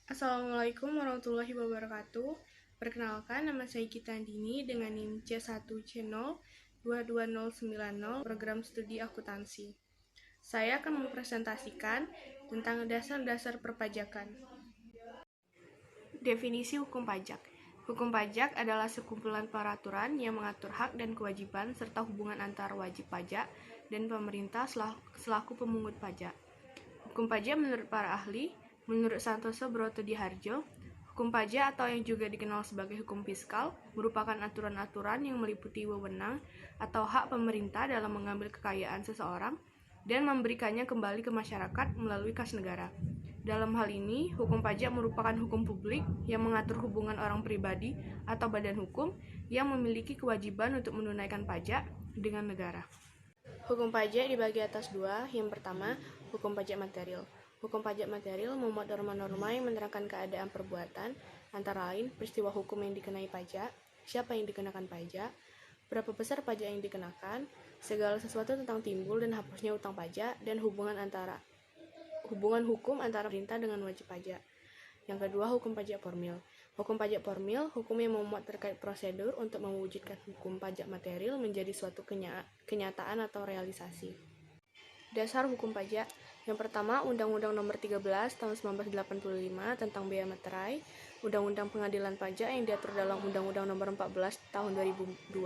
Assalamualaikum warahmatullahi wabarakatuh. Perkenalkan, nama saya Gita Andini dengan NIM C1C0 22090 Program Studi Akuntansi. Saya akan mempresentasikan tentang dasar-dasar perpajakan. Definisi hukum pajak. Hukum pajak adalah sekumpulan peraturan yang mengatur hak dan kewajiban serta hubungan antara wajib pajak dan pemerintah selaku pemungut pajak. Hukum pajak menurut para ahli, menurut Santoso Brotodiharjo, hukum pajak atau yang juga dikenal sebagai hukum fiskal merupakan aturan-aturan yang meliputi wewenang atau hak pemerintah dalam mengambil kekayaan seseorang dan memberikannya kembali ke masyarakat melalui kas negara. Dalam hal ini, hukum pajak merupakan hukum publik yang mengatur hubungan orang pribadi atau badan hukum yang memiliki kewajiban untuk menunaikan pajak dengan negara. Hukum pajak dibagi atas dua. Yang pertama, hukum pajak material. Hukum pajak material memuat norma-norma yang menerangkan keadaan perbuatan, antara lain peristiwa hukum yang dikenai pajak, siapa yang dikenakan pajak, berapa besar pajak yang dikenakan, segala sesuatu tentang timbul dan hapusnya utang pajak, dan hubungan hukum antara perintah dengan wajib pajak. Yang kedua, hukum pajak formil. Hukum pajak formil, hukum yang memuat terkait prosedur untuk mewujudkan hukum pajak material menjadi suatu kenyataan atau realisasi. Dasar hukum pajak. Yang pertama, Undang-Undang Nomor 13 Tahun 1985 tentang bea materai, Undang-Undang Pengadilan Pajak yang diatur dalam Undang-Undang Nomor 14 Tahun 2002,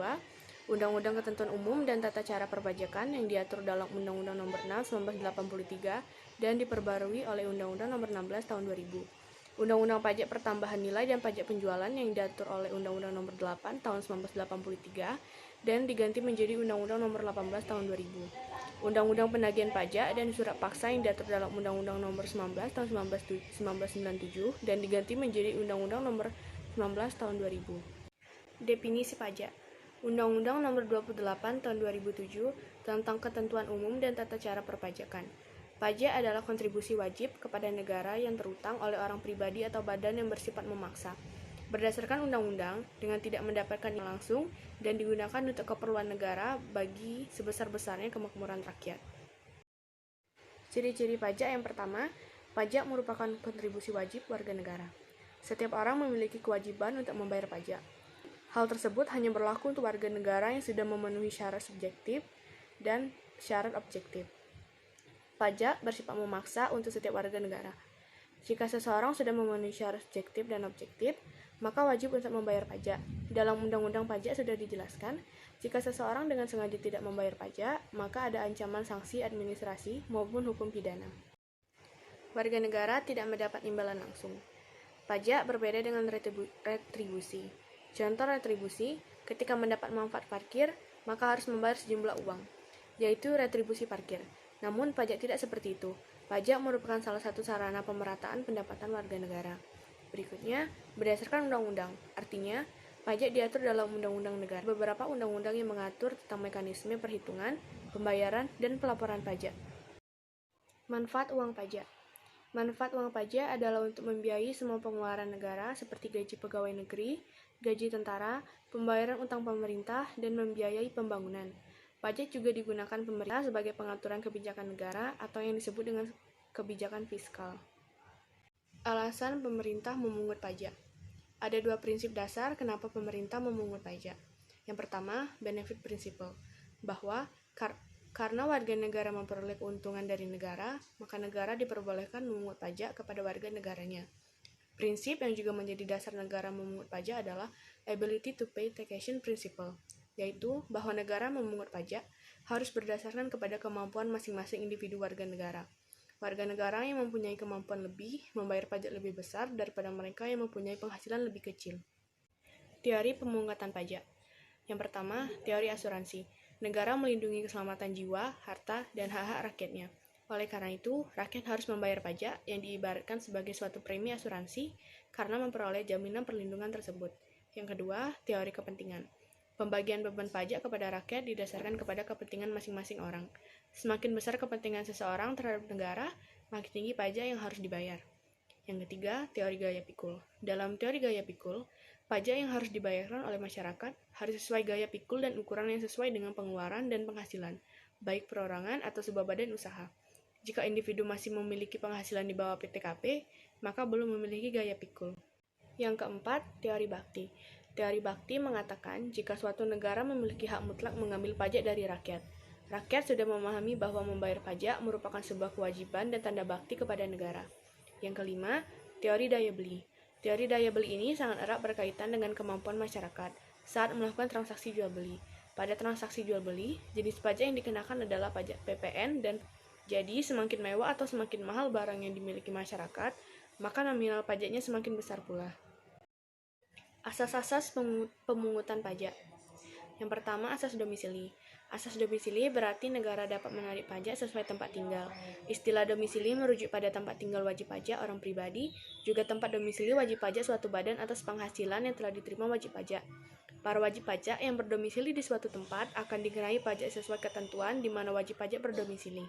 Undang-Undang Ketentuan Umum dan Tata Cara Perpajakan yang diatur dalam Undang-Undang Nomor 6 1983 dan diperbarui oleh Undang-Undang Nomor 16 Tahun 2000. Undang-Undang Pajak Pertambahan Nilai dan Pajak Penjualan yang diatur oleh Undang-Undang Nomor 8 Tahun 1983 dan diganti menjadi Undang-Undang Nomor 18 Tahun 2000. Undang-Undang Penagihan Pajak dan Surat Paksa yang diatur dalam Undang-Undang Nomor 19 Tahun 1997 dan diganti menjadi Undang-Undang Nomor 19 Tahun 2000. Definisi pajak. Undang-Undang Nomor 28 Tahun 2007 tentang Ketentuan Umum dan Tata Cara Perpajakan. Pajak adalah kontribusi wajib kepada negara yang terutang oleh orang pribadi atau badan yang bersifat memaksa, berdasarkan undang-undang dengan tidak mendapatkan langsung dan digunakan untuk keperluan negara bagi sebesar-besarnya kemakmuran rakyat. Ciri-ciri pajak. Yang pertama, pajak merupakan kontribusi wajib warga negara. Setiap orang memiliki kewajiban untuk membayar pajak. Hal tersebut hanya berlaku untuk warga negara yang sudah memenuhi syarat subjektif dan syarat objektif. Pajak bersifat memaksa untuk setiap warga negara. Jika seseorang sudah memenuhi syarat subjektif dan objektif, maka wajib untuk membayar pajak. Dalam Undang-Undang Pajak sudah dijelaskan, jika seseorang dengan sengaja tidak membayar pajak, maka ada ancaman sanksi administrasi maupun hukum pidana. Warga negara tidak mendapat imbalan langsung. Pajak berbeda dengan retribusi. Contoh retribusi, ketika mendapat manfaat parkir, maka harus membayar sejumlah uang, yaitu retribusi parkir. Namun pajak tidak seperti itu. Pajak merupakan salah satu sarana pemerataan pendapatan warga negara. Berikutnya, berdasarkan undang-undang. Artinya, pajak diatur dalam undang-undang negara. Beberapa undang-undang yang mengatur tentang mekanisme perhitungan, pembayaran, dan pelaporan pajak. Manfaat uang pajak. Manfaat uang pajak adalah untuk membiayai semua pengeluaran negara seperti gaji pegawai negeri, gaji tentara, pembayaran utang pemerintah, dan membiayai pembangunan. Pajak juga digunakan pemerintah sebagai pengaturan kebijakan negara atau yang disebut dengan kebijakan fiskal. Alasan pemerintah memungut pajak. Ada dua prinsip dasar kenapa pemerintah memungut pajak. Yang pertama, benefit principle, bahwa karena warga negara memperoleh keuntungan dari negara, maka negara diperbolehkan memungut pajak kepada warga negaranya. Prinsip yang juga menjadi dasar negara memungut pajak adalah ability to pay taxation principle, yaitu bahwa negara memungut pajak harus berdasarkan kepada kemampuan masing-masing individu warga negara. Warga negara yang mempunyai kemampuan lebih membayar pajak lebih besar daripada mereka yang mempunyai penghasilan lebih kecil. Teori pemungutan pajak. Yang pertama, teori asuransi. Negara melindungi keselamatan jiwa, harta, dan hak-hak rakyatnya. Oleh karena itu, rakyat harus membayar pajak yang diibaratkan sebagai suatu premi asuransi karena memperoleh jaminan perlindungan tersebut. Yang kedua, teori kepentingan. Pembagian beban pajak kepada rakyat didasarkan kepada kepentingan masing-masing orang. Semakin besar kepentingan seseorang terhadap negara, makin tinggi pajak yang harus dibayar. Yang ketiga, teori gaya pikul. Dalam teori gaya pikul, pajak yang harus dibayarkan oleh masyarakat harus sesuai gaya pikul dan ukuran yang sesuai dengan pengeluaran dan penghasilan, baik perorangan atau sebuah badan usaha. Jika individu masih memiliki penghasilan di bawah PTKP, maka belum memiliki gaya pikul. Yang keempat, teori bakti. Teori bakti mengatakan jika suatu negara memiliki hak mutlak mengambil pajak dari rakyat. Rakyat sudah memahami bahwa membayar pajak merupakan sebuah kewajiban dan tanda bakti kepada negara. Yang kelima, teori daya beli. Teori daya beli ini sangat erat berkaitan dengan kemampuan masyarakat saat melakukan transaksi jual beli. Pada transaksi jual beli, jenis pajak yang dikenakan adalah pajak PPN dan jadi semakin mewah atau semakin mahal barang yang dimiliki masyarakat, maka nominal pajaknya semakin besar pula. Asas-asas pemungutan pajak. Yang pertama, asas domisili. Asas domisili berarti negara dapat menarik pajak sesuai tempat tinggal. Istilah domisili merujuk pada tempat tinggal wajib pajak orang pribadi, juga tempat domisili wajib pajak suatu badan atas penghasilan yang telah diterima wajib pajak. Para wajib pajak yang berdomisili di suatu tempat akan dikenai pajak sesuai ketentuan di mana wajib pajak berdomisili.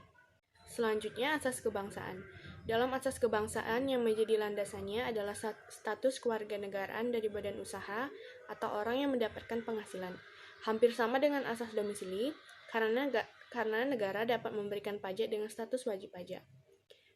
Selanjutnya, asas kebangsaan. Dalam asas kebangsaan yang menjadi landasannya adalah status kewarganegaraan dari badan usaha atau orang yang mendapatkan penghasilan. Hampir sama dengan asas domisili, karena negara dapat memberikan pajak dengan status wajib pajak.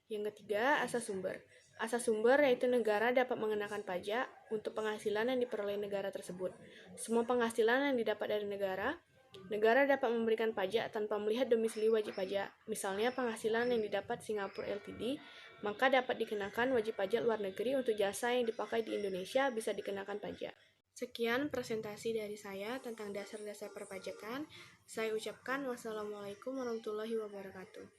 Yang ketiga, asas sumber. Asas sumber yaitu negara dapat mengenakan pajak untuk penghasilan yang diperoleh negara tersebut. Semua penghasilan yang didapat dari negara dapat memberikan pajak tanpa melihat domisili wajib pajak. Misalnya penghasilan yang didapat Singapura Ltd, maka dapat dikenakan wajib pajak luar negeri untuk jasa yang dipakai di Indonesia bisa dikenakan pajak. Sekian presentasi dari saya tentang dasar-dasar perpajakan. Saya ucapkan wassalamualaikum warahmatullahi wabarakatuh.